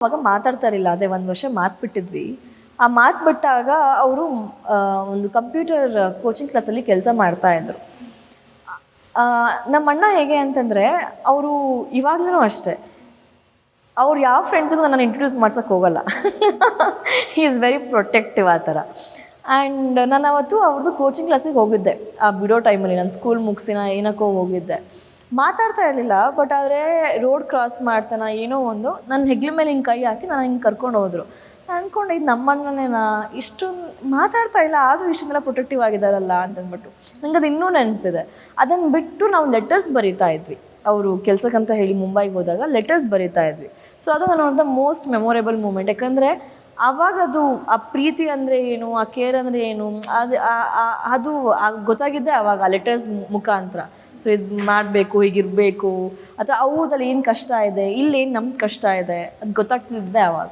ಅವಾಗ ಮಾತಾಡ್ತಾ ಇರಲಿಲ್ಲ. ಅದೇ 1 ವರ್ಷ ಮಾತು ಬಿಟ್ಟಿದ್ವಿ. ಆ ಮಾತು ಬಿಟ್ಟಾಗ ಅವರು ಒಂದು ಕಂಪ್ಯೂಟರ್ ಕೋಚಿಂಗ್ ಕ್ಲಾಸಲ್ಲಿ ಕೆಲಸ ಮಾಡ್ತಾಯಿದ್ರು. ನಮ್ಮ ಅಣ್ಣ ಹೇಗೆ ಅಂತಂದರೆ, ಅವರು ಇವಾಗಲೂ ಅಷ್ಟೇ, ಅವ್ರು ಯಾವ ಫ್ರೆಂಡ್ಸಿಗೂ ನಾನು ಇಂಟ್ರೊಡ್ಯೂಸ್ ಮಾಡ್ಸೋಕ್ಕೆ ಹೋಗಲ್ಲ. ಹಿ ಈಸ್ ವೆರಿ ಪ್ರೊಟೆಕ್ಟಿವ್ ಆ ಥರ. ಆ್ಯಂಡ್ ನಾನು ಅವತ್ತು ಅವ್ರದ್ದು ಕೋಚಿಂಗ್ ಕ್ಲಾಸಿಗೆ ಹೋಗಿದ್ದೆ. ಆ ಬಿಡೋ ಟೈಮಲ್ಲಿ ನಾನು ಸ್ಕೂಲ್ ಮುಗಿಸಿನ ಏನಕ್ಕೋ ಹೋಗಿದ್ದೆ. ಮಾತಾಡ್ತಾ ಇರಲಿಲ್ಲ, ಬಟ್ ಆದರೆ ರೋಡ್ ಕ್ರಾಸ್ ಮಾಡ್ತಾನೆ ಏನೋ ಒಂದು ನನ್ನ ಹೆಗ್ಲ ಮೇಲೆ ಹಿಂಗೆ ಕೈ ಹಾಕಿ ನಾನು ಹಿಂಗೆ ಕರ್ಕೊಂಡು ಹೋದರು. ನಾನು ಅಂದ್ಕೊಂಡೆ, ಇದು ನಮ್ಮಣ್ಣನೇನಾ, ಇಷ್ಟೊಂದು ಮಾತಾಡ್ತಾ ಇಲ್ಲ ಆದರೂ ಇಷ್ಟೊಂದೆಲ್ಲ ಪ್ರೊಟೆಕ್ಟಿವ್ ಆಗಿದ್ದಾರಲ್ಲ ಅಂತಂದ್ಬಿಟ್ಟು. ನನಗೆ ಅದು ಇನ್ನೂ ನೆನಪಿದೆ. ಅದನ್ನು ಬಿಟ್ಟು ನಾವು ಲೆಟರ್ಸ್ ಬರೀತಾ ಇದ್ವಿ. ಅವರು ಕೆಲಸಕ್ಕಂತ ಹೇಳಿ ಮುಂಬೈಗೆ ಹೋದಾಗ ಲೆಟರ್ಸ್ ಬರೀತಾ ಇದ್ವಿ. ಸೊ ಅದು ನನ್ನ one of the most memorable moment. ಯಾಕಂದರೆ ಆವಾಗದು ಆ ಪ್ರೀತಿ ಅಂದರೆ ಏನು, ಆ ಕೇರ್ ಅಂದರೆ ಏನು, ಅದು ಗೊತ್ತಾಗಿದ್ದೆ ಆವಾಗ ಆ ಲೆಟರ್ಸ್ ಮುಖಾಂತರ. ಸೊ ಇದು ಮಾಡಬೇಕು, ಹೀಗಿರಬೇಕು, ಅಥವಾ ಅವ್ರದಲ್ಲಿ ಏನು ಕಷ್ಟ ಇದೆ, ಇಲ್ಲೇನು ನಮ್ಗೆ ಕಷ್ಟ ಇದೆ, ಅದು ಗೊತ್ತಾಗ್ತಿದ್ದೆ ಆವಾಗ.